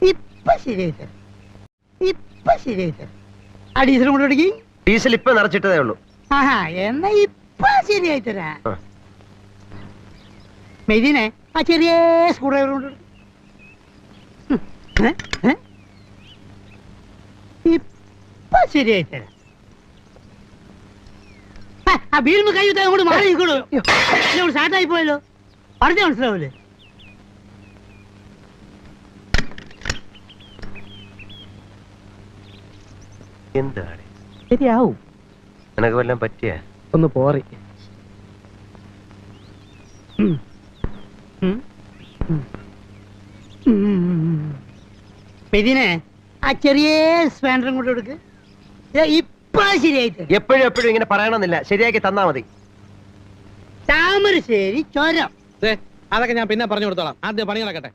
ഇപ്പൊ ശരിയായി തരാം. ഇപ്പൊ ശരിയായി തരാം. ആ ഡീസൽ കൊണ്ട് തുടങ്ങി. ഡീസൽ ഇപ്പൊ നിറച്ചിട്ടതേ ഉള്ളൂ. ആഹാ, എന്നാ ഇപ്പൊ ശരിയായി തരാം. മെതിനെ ആ ചെറിയ സ്ക്രൂ ഡ്രൈവർ കൊണ്ട് ഇപ്പൊ ശരിയായി തരാം. ആ വീടിന് കൈ അങ്ങോട്ട് മാറി നിൽക്കണോ? സ്റ്റാർട്ടായി പോയല്ലോ. പറഞ്ഞ മനസ്സിലാവൂലേ? എന്താണ് ശരിയാവും. നിനക്ക് വല്ലതും പറ്റിയ? ഒന്ന് പോറി. മെതിനെ ആ ചെറിയ സ്പാൻഡറും കൊണ്ട് കൊടുക്ക്. ഇപ്പൊ ശരിയായി തരാം. എപ്പോഴും എപ്പോഴും ഇങ്ങനെ പറയണമെന്നില്ല, ശരിയാക്കി തന്നാ മതി. താമരശ്ശേരി ചുരം. അതൊക്കെ ഞാൻ പിന്നെ പറഞ്ഞു കൊടുത്തോളാം. ആദ്യം പണി നടക്കട്ടെ.